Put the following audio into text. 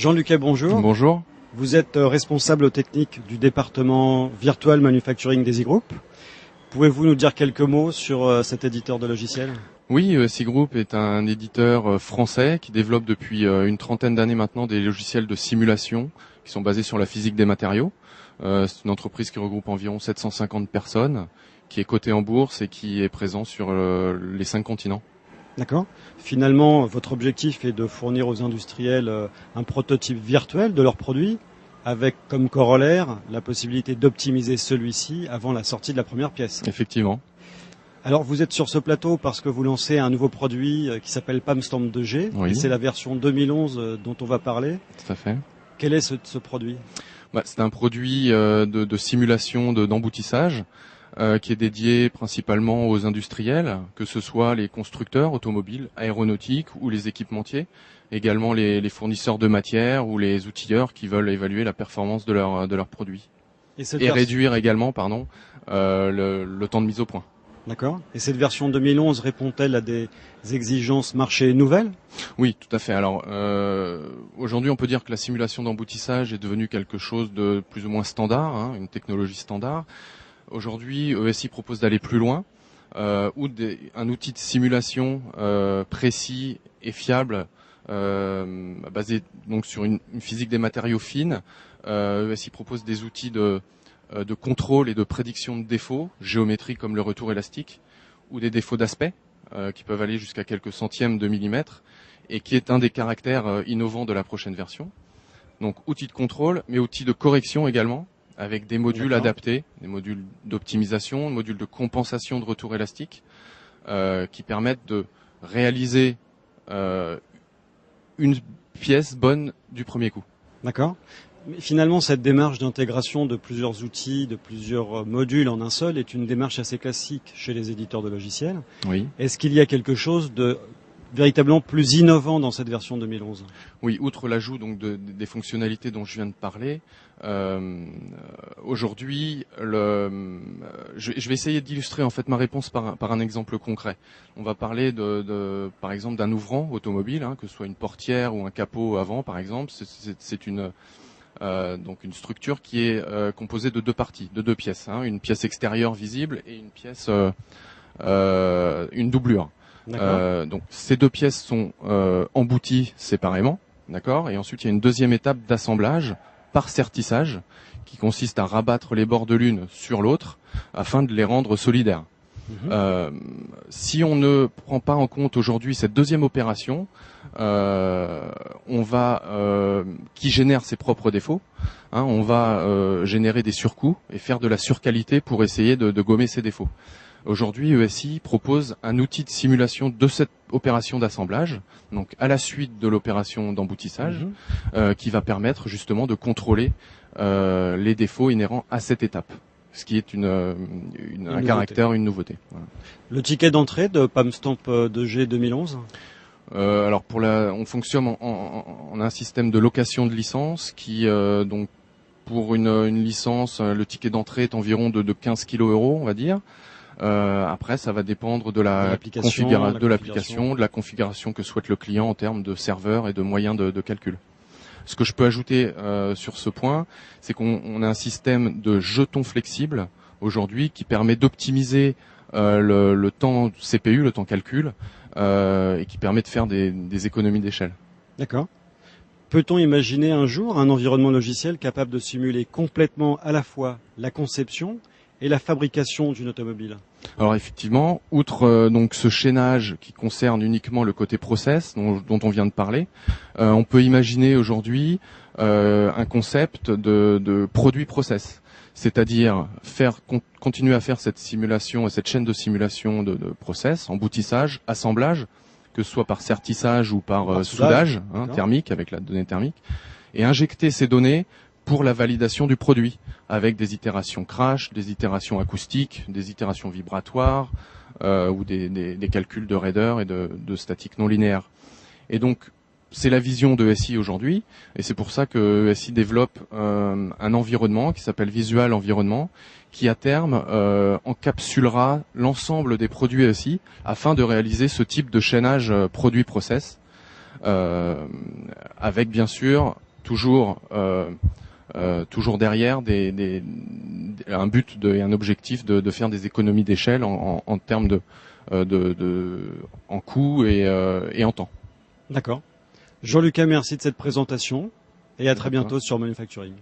Jean Luquet, bonjour. Bonjour. Vous êtes responsable technique du département Virtual Manufacturing d'ESI Group. Pouvez-vous nous dire quelques mots sur cet éditeur de logiciels ? Oui, ESI Group est un éditeur français qui développe depuis une trentaine d'années maintenant des logiciels de simulation qui sont basés sur la physique des matériaux. C'est une entreprise qui regroupe environ 750 personnes, qui est cotée en bourse et qui est présent sur les 5 continents. D'accord. Finalement, votre objectif est de fournir aux industriels un prototype virtuel de leurs produits, avec comme corollaire la possibilité d'optimiser celui-ci avant la sortie de la première pièce. Effectivement. Alors vous êtes sur ce plateau parce que vous lancez un nouveau produit qui s'appelle PAMstamp 2G, Oui. et c'est la version 2011 dont on va parler. Tout à fait. Quel est ce produit ? C'est un produit de simulation d'emboutissage qui est dédié principalement aux industriels, que ce soit les constructeurs automobiles, aéronautiques ou les équipementiers, également les fournisseurs de matières ou les outilleurs qui veulent évaluer la performance de leurs produits. Et réduire également le temps de mise au point. D'accord. Et cette version 2011 répond-elle à des exigences marché nouvelles ? Oui, tout à fait. Alors aujourd'hui, on peut dire que la simulation d'emboutissage est devenue quelque chose de plus ou moins standard, une technologie standard. Aujourd'hui, ESI propose d'aller plus loin, un outil de simulation précis et fiable, basé donc sur une physique des matériaux fine. ESI propose des outils de contrôle et de prédiction de défauts géométriques comme le retour élastique ou des défauts d'aspect qui peuvent aller jusqu'à quelques centièmes de millimètre et qui est un des caractères innovants de la prochaine version. Donc outil de contrôle, mais outil de correction également, avec des modules adaptés, des modules d'optimisation, des modules de compensation de retour élastique, qui permettent de réaliser une pièce bonne du premier coup. D'accord. Mais finalement, cette démarche d'intégration de plusieurs outils, de plusieurs modules en un seul, est une démarche assez classique chez les éditeurs de logiciels. Oui. Est-ce qu'il y a quelque chose de véritablement plus innovant dans cette version 2011 ? Oui, outre l'ajout donc des fonctionnalités dont je viens de parler, aujourd'hui, je vais essayer d'illustrer en fait ma réponse par un exemple concret. On va parler par exemple d'un ouvrant automobile, que ce soit une portière ou un capot avant, par exemple. C'est une structure qui est composée de deux parties, de deux pièces, une pièce extérieure visible et une pièce, une doublure. Donc ces deux pièces sont embouties séparément, d'accord, et ensuite il y a une deuxième étape d'assemblage par sertissage qui consiste à rabattre les bords de l'une sur l'autre afin de les rendre solidaires. Si on ne prend pas en compte aujourd'hui cette deuxième opération, qui génère ses propres défauts, on va générer des surcoûts et faire de la surqualité pour essayer de gommer ces défauts. Aujourd'hui, ESI propose un outil de simulation de cette opération d'assemblage, donc à la suite de l'opération d'emboutissage, qui va permettre justement de contrôler les défauts inhérents à cette étape, ce qui est un caractère, une nouveauté. Voilà. Le ticket d'entrée de PAMstamp 2G 2011 ? Alors on fonctionne en un système de location de licence qui donc pour une licence, le ticket d'entrée est environ de 15 kg €, on va dire. Après, ça va dépendre de l'application, de la configuration que souhaite le client en termes de serveur et de moyens de calcul. Ce que je peux ajouter sur ce point, c'est qu'on a un système de jetons flexibles aujourd'hui qui permet d'optimiser le temps CPU, le temps calcul, et qui permet de faire des économies d'échelle. D'accord. Peut-on imaginer un jour un environnement logiciel capable de simuler complètement à la fois la conception et la fabrication d'une automobile ? Alors effectivement, outre donc ce chaînage qui concerne uniquement le côté process dont on vient de parler, on peut imaginer aujourd'hui un concept de produit process, c'est-à-dire continuer à faire cette simulation et cette chaîne de simulation de process, emboutissage, assemblage, que ce soit par sertissage ou par soudage thermique avec la donnée thermique, et injecter ces données pour la validation du produit, avec des itérations crash, des itérations acoustiques, des itérations vibratoires, ou des calculs de raideur et de statique non linéaire. Et donc, c'est la vision de ESI aujourd'hui, et c'est pour ça que ESI développe un environnement qui s'appelle Visual Environment, qui à terme encapsulera l'ensemble des produits ESI afin de réaliser ce type de chaînage produit-process, avec bien sûr toujours derrière un but et un objectif de faire des économies d'échelle en termes en coût et en temps. D'accord. Jean-Lucas, merci de cette présentation et à très bientôt sur Manufacturing.